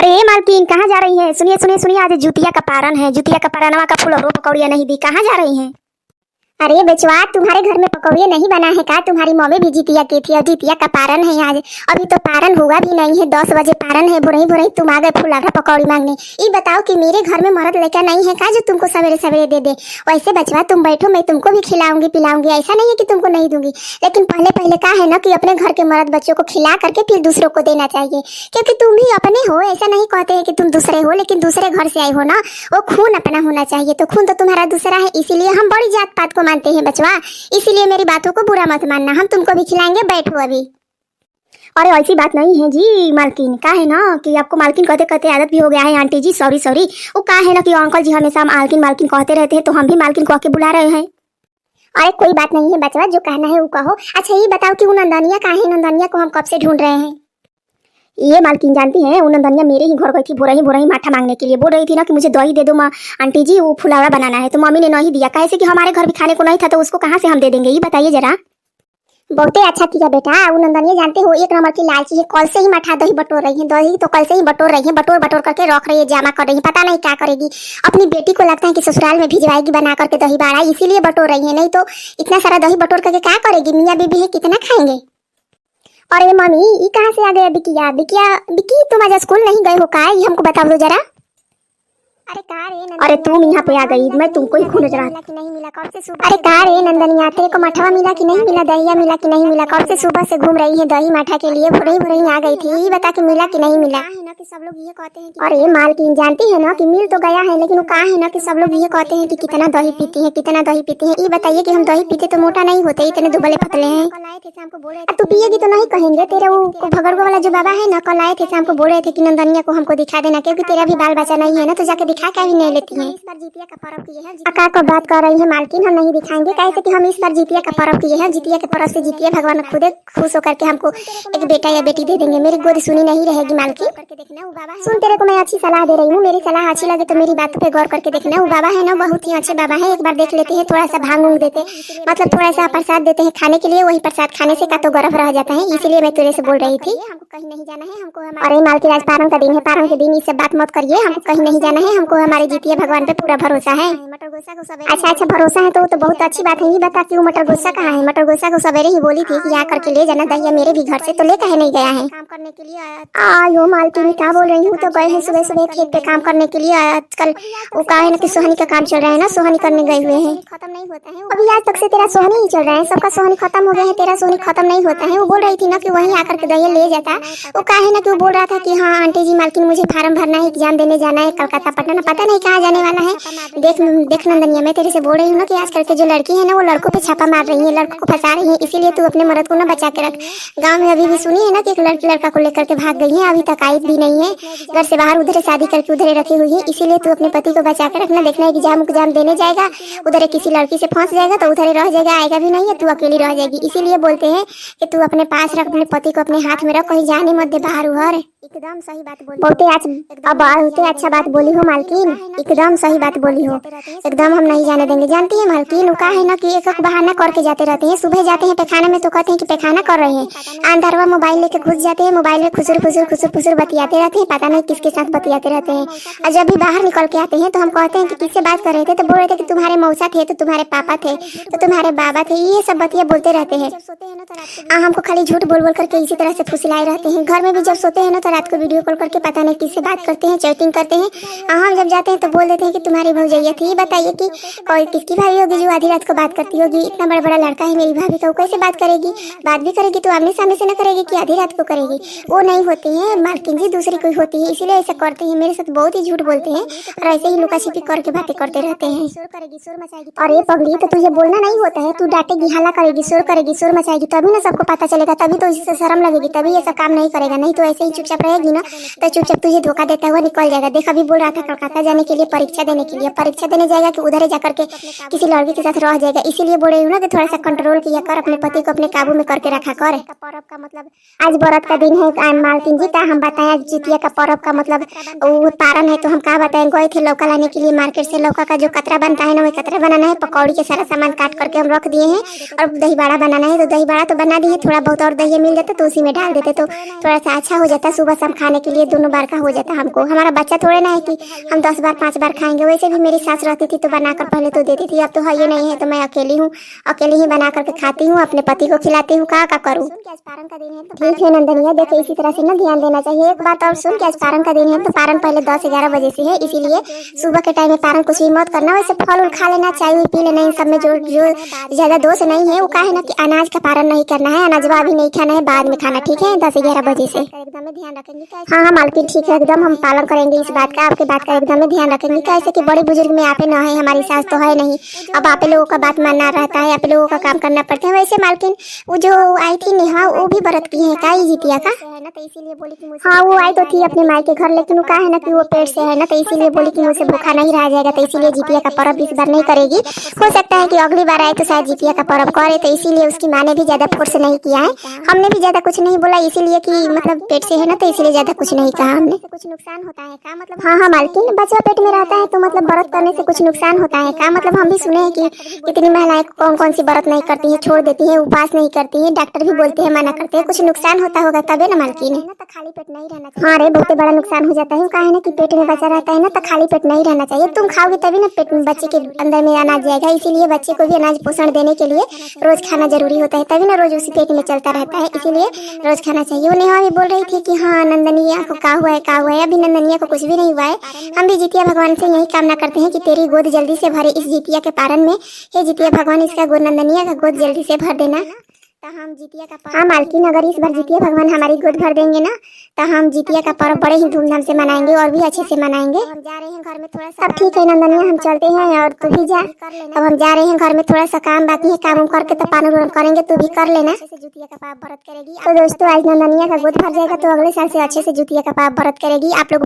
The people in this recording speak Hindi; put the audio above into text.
अरे मालकिन कहाँ जा रही है? सुनिए सुनिए सुनिए, आज जुतिया का पारण है। जुतिया का पारणवा का फूल और पकौड़िया नहीं दी, कहाँ जा रही हैं? अरे बेचवा, तुम्हारे घर में पकौड़िया नहीं बना है का? तुम्हारी मम्मी भी जितिया की थी और जितिया का पारण है आज। अभी तो पारण हुआ भी नहीं है, 10 बजे पारण है। बुरही बुरही तुम आ गए फुलारा पकौड़ी मांगने। ये बताओ कि मेरे घर में मर्द लेकर नहीं है का जो तुमको सवेरे सवेरे दे दे? वैसे बचवा तुम बैठो, मैं तुमको भी खिलाऊंगी पिलाऊंगी, ऐसा नहीं है कि तुमको नहीं दूंगी। लेकिन पहले पहले क्या है ना कि अपने घर के मर्द बच्चों को खिला करके फिर दूसरों को देना चाहिए, क्योंकि तुम भी अपने हो। ऐसा नहीं कहते हैं कि तुम दूसरे हो, लेकिन दूसरे घर से आए हो ना, वो खून अपना होना चाहिए। तो खून तो तुम्हारा दूसरा है, इसीलिए हम बड़ी जात पात को मानते हैं बचवा। इसीलिए मेरी बातों को बुरा मत मानना, हम तुमको भी खिलाएंगे, बैठो अभी। अरे ऐसी बात नहीं है जी मालकिन, का है ना कि आपको मालकिन कहते कहते आदत भी हो गया है। आंटी जी सॉरी सॉरी, वो का है ना कि अंकल जी हमेशा मालकिन मालकिन कहते रहते हैं, तो हम भी मालकिन कह के बुला रहे हैं। अरे कोई बात नहीं है बचवा, जो कहना है वो कहो। अच्छा ये बताओ कि वो नंदनिया कहाँ है? नंदनिया को हम कब से ढूंढ रहे हैं। ये मालकिन जानती हैं, वो नंदनिया मेरे ही घर गई थी बोरही बोरही माठा मांगने के लिए। बोल रही थी ना कि मुझे दही दे दो माँ आंटी जी, वो फुलावड़ा बनाना है। तो मम्मी ने नहीं दिया, कैसे कि हमारे घर भी खाने को नहीं था, तो उसको कहाँ से हम दे देंगे? ये बताइए जरा। बहुते अच्छा किया बेटा। वो नंदनिया जानते हो एक नंबर की लालची है, कल से ही माठा दही बटोर रही है। दही तो कल से ही बटोर रही है, बटोर बटोर करके रख रही है, जमा कर रही है, पता नहीं क्या करेगी। अपनी बेटी को लगता है कि ससुराल में भिजवाएगी बना करके दही बाड़ा, इसीलिए बटोर रही है। नहीं तो इतना सारा दही बटोर करके क्या करेगी? मियाँ बीबी है, कितना खाएंगे। अरे मम्मी ये कहाँ से आ गया बिकिया? बिकिया बिकी तुम आज स्कूल नहीं गए हो का? ये हमको बता दो जरा। अरे तुम यहाँ पे आ गई, मैं तुमको ही खोज रहा था। अरे का रे नंदनिया, तेरे को मठवा मिला कि नहीं मिला? दहिया मिला कि नहीं मिला? कब से सुबह से घूम रही है दही माठा के लिए, भुरही भुरही आ गई थी। ये बता कि मिला कि नहीं मिला? सब लोग ये कहते हैं। अरे मालकिन जानती है ना कि मिल तो गया है, लेकिन वो कहा है ना कि सब लोग ये कहते हैं कि कितना दही पीती है, कितना दही पीती है। ये बताइए कि हम दही पीते तो मोटा नहीं होते, इतने दुबले पतले हैं। तू पिएगी तो नहीं कहेंगे। तेरे वो भगरगो वाला जो बाबा है ना, कल आए थे, शाम को बोल रहे थे कि नंदनिया को हमको दिखा देना, क्योंकि तेरा भी बाल बच्चा नहीं है ना, तो जाके दिखा क्या भी नहीं लेती है। अका को बात कर रही है मालकिन, हम नहीं दिखाएंगे, कैसे कि हम इस बार जितिया का पर्व किए हैं। जितिया के पर्व से जितिया भगवान खुद खुश होकर के हमको एक बेटा या बेटी दे देंगे। मेरी गोद सुनी नहीं रहेगी मालकिन। सुन तेरे को मैं अच्छी सलाह दे रही हूँ, मेरी सलाह अच्छी लगे तो मेरी बात पे गौर करके देखना। वो बाबा है ना बहुत ही अच्छे बाबा है, एक बार देख लेते हैं। थोड़ा सा भांग उंग देते, मतलब थोड़ा सा प्रसाद देते हैं खाने के लिए। वही प्रसाद खाने से का तो गर्भ रह जाता है, इसीलिए मैं तेरे से बोल रही थी। हमको कहीं नहीं जाना है, हमको। अरे मालकिन आज पारण का दिन है, पारण के दिन ये सब बात मत करिए। हमको कहीं नहीं जाना है, हमको हमारे जितिया भगवान पे पूरा भरोसा है। अच्छा अच्छा भरोसा है तो बहुत अच्छी बात है। ये बता कि वो मटर गुस्सा कहाँ है? मटर गुस्सा को सवेरे ही बोली थी कि आकर के ले जाना दहिया मेरे भी घर से, तो ले कहे नहीं गया है? काम करने के लिए आयो मालकिन, क्या बोल रही हूँ? तो गए हैं सुबह सुबह खेत पे काम करने के लिए। आजकल वो कहा है ना कि सोहनी का काम चल रहा है ना, सोहनी करने गए हुए हैं। खत्म नहीं होता है अभी, आज तक से तेरा सोहनी ही चल रहा है। सबका सोहनी खत्म हो गया है, तेरा सोहनी खत्म नहीं होता है। वो बोल रही थी ना कि वहीं आकर के दहिया ले जाता। वो कहा है ना कि वो बोल रहा था कि हाँ आंटी जी मालकिन मुझे फार्म भरना है, एग्जाम देने जाना है कलकत्ता पटना, पता नहीं कहाँ जाने वाला है। देख नंदनिया, मैं तेरे से बोल रही हूँ ना कि आजकल के जो लड़की है ना, वो लड़कों पे छापा मार रही है, लड़कों को फंसा रही है। इसीलिए तू अपने मर्द को ना बचा के रख। गांव में अभी भी सुनी है ना कि एक लड़की लड़का को लेकर के भाग गई है, अभी तक आई भी नहीं है। घर से बाहर उधर शादी करके उधर रखी हुई है। इसीलिए तू अपने पति को बचा के रखना। देखना एग्जाम देने जाएगा, उधर किसी लड़की से फंस जाएगा तो उधर रह जाएगा, आएगा भी नहीं है, तू अकेली रह जाएगी। इसीलिए बोलते हैं कि तू अपने पास रख, अपने पति को अपने हाथ में रख, कहीं जाने मत दे बाहर उधर। एकदम सही बात बोली, बहुते अच्छा बात बोली हो मालकिन, एकदम सही बात बोली हो। एकदम हम नहीं जाने देंगे। जानती है मालकिन वो का है ना कि एक बहाना करके जाते रहते हैं। सुबह जाते हैं पैखाना में तो कहते हैं कि पैखाना कर रहे हैं, अंदरवा मोबाइल लेके घुस जाते हैं, मोबाइल में खुसुर खुसुर खुसुर खुसुर बतियाते रहते हैं, पता नहीं किसके साथ बतियाते रहते हैं। और जब भी बाहर निकल के आते हैं तो हम कहते हैं कि किससे बात कर रहे थे, तो बोल रहे थे कि तुम्हारे मौसा थे, तो तुम्हारे पापा थे, तो तुम्हारे बाबा थे। ये सब बतिया बोलते रहते हैं। हमको खाली झूठ बोल बोल करके इसी तरह से फुसलाए रहते हैं। घर में भी जब सोते हैं ना तो रात को वीडियो कॉल करके पता नहीं किससे बात करते हैं, चैटिंग करते हैं। हम जब जाते हैं तो बोल देते हैं कि तुम्हारी भौजैया थी। बताइए कि कोई किसकी भाभी होगी जो आधी रात को बात करती होगी? इतना बड़ा बड़ा लड़का है मेरी भाभी का, वो कैसे बात करेगी? बात भी करेगी तो आमने सामने से न करेगी कि आधी रात को करेगी? वो नहीं होती है मालकिन जी, दूसरी कोई होती है, इसीलिए ऐसा करते हैं। मेरे साथ बहुत ही झूठ बोलते हैं और ऐसे ही लुका छिपी करके बातें करते रहते हैं। अरे पगली, तो तुझे बोलना नहीं होता है? तू डांटेगी, हल्ला करेगी, शोर करेगी, शोर मचाएगी, तभी ना सबको पता चलेगा, तभी तो इससे शर्म लगेगी, तभी ऐसा काम नहीं करेगा। नहीं तो ऐसे ही चुपचाप रहेगी ना तो चुपचाप तुझे धोखा देता हुआ निकल जाएगा। देख अभी बोल रहा था कलकत्ता जाने के लिए परीक्षा देने के लिए। परीक्षा देने जाएगा कि उधर ही जाकर के किसी लड़की के साथ रह जाएगा। इसीलिए बोल रही हूँ ना कि थोड़ा सा कंट्रोल किया कर, अपने पति को अपने काबू में करके रखा कर। पर्व का मतलब आज व्रत का दिन है मालकिन जी का। हम बताएं आज जितिया का पर्व का मतलब वो पारण है, तो हम क्या बताएं। गए थे लौका लाने के लिए मार्केट से। लौका का जो कतरा बनता है ना, वही कतरा बनाना है। पकौड़ी के सारा सामान काट करके हम रख दिए हैं। और दही बड़ा बनाना है, तो दही बड़ा तो बना दिए। थोड़ा बहुत और दही मिल जाता तो उसी में डाल देते तो थोड़ा सा अच्छा हो जाता। सुबह शाम खाने के लिए दोनों बार का हो जाता हमको। हमारा बच्चा थोड़े ना है कि हम 10 बार 5 बार खाएंगे। वैसे भी मेरी सास रहती थी तो बनाकर पहले तो देती थी। अब तो है ये नहीं है, तो मैं अकेली हूँ, अकेली ही बना करके खाती हूँ, अपने पति को खिलाती हूँ। क्या करूँ। ठीक है नंदनिया, देखे इसी तरह से ना ध्यान देना चाहिए। एक बात और सुन, कि आज पारण का दिन है तो पारण पहले 10-11 बजे से है, इसीलिए सुबह के टाइम में पारण कुछ भी मत करना। वैसे फल उल खा लेना, चाय भी पी लेना। इन सब में जो ज्यादा दोष नहीं है। वो का है ना कि अनाज का पारण नहीं करना है, अनाजवा अभी नहीं खाना है, बाद में खाना। ठीक है 10-11 बजे से एकदम ध्यान रखेंगे। हाँ हाँ मालकिन ठीक है, एकदम हम पालन करेंगे इस बात का, आपके बात का एकदम ध्यान रखेंगे। कैसे कि बड़े बुजुर्ग में आपे न है, हमारी सास तो है नहीं। अब आप लोगों का बात मानना रहता है, आप लोगों का काम करना पड़ता है। वैसे मालकिन वो जो आई थी नेहा, वो भी व्रत की है का जितिया का? हाँ वो आई तो थी अपने माई के घर, लेकिन वो का है ना कि वो पेट से है ना, तो इसीलिए बोली कि मुझसे भूखा नहीं रहा जाएगा, तो इसीलिए जितिया का पर्व इस बार नहीं करेगी। हो सकता है कि अगली बार आए तो शायद जितिया का पर्व करे, तो इसीलिए उसकी माँ ने भी ज्यादा फोर्स नहीं किया है। हमने भी ज्यादा कुछ नहीं बोला, इसीलिए कि मतलब पेट से है ना, तो इसीलिए ज्यादा कुछ नहीं कहा हमने। कुछ नुकसान होता है का मतलब? हाँ हाँ मालकिन, बच्चा पेट में रहता है तो मतलब व्रत करने से कुछ नुकसान होता है का मतलब? हम भी सुने हैं कि कितनी महिलाएं कौन कौन सी व्रत नहीं करती है, छोड़ देती है, उपवास नहीं करती है, डॉक्टर भी बोलते हैं मना करते हैं। कुछ नुकसान होता होगा तबे ना मालकिन। खाली पेट नहीं रहना चाहिए। हाँ रे, बहुत बड़ा नुकसान हो जाता है। कहा है ना कि पेट में बच्चा रहता है ना, तो खाली पेट नहीं रहना चाहिए। तुम खाओगे तभी ना पेट में बच्चे के अंदर में अनाज जाएगा। इसीलिए बच्चे को भी अनाज पोषण देने के लिए रोज खाना जरूरी होता है, तभी ना रोज उसी पेट में चलता रहता है। इसीलिए रोज खाना चाहिए। वो नेहा भी बोल रही थी कि हाँ नंदनिया को का हुआ है का हुआ है। अभी नंदनिया को कुछ भी नहीं हुआ है। हम भी जितिया भगवान से यही कामना करते हैं कि तेरी गोद जल्दी से भरे इस जितिया के पारण में। हे जितिया भगवान, इसका गोद नंदनिया का गोद जल्दी से भर देना। हम जितिया का पर्व, हाँ मालकिन, अगर इस बार जितिया भगवान हमारी गोद भर देंगे ना, तो हम जितिया का पर्व बड़े ही धूमधाम से मनाएंगे और भी अच्छे से मनाएंगे। हम जा रहे हैं घर में थोड़ा सा। ठीक है नंदनिया, हम चलते हैं और तू भी जा। अब हम जा रहे हैं घर में, थोड़ा सा काम बाकी है, काम करके तो पान उन करेंगे, तू भी कर लेना। जितिया का पाप व्रत करेगी तो दोस्तों आज नंदनिया का गोद भर जाएगा, तो अगले साल से अच्छे से जितिया का पाप व्रत करेगी। आप लोग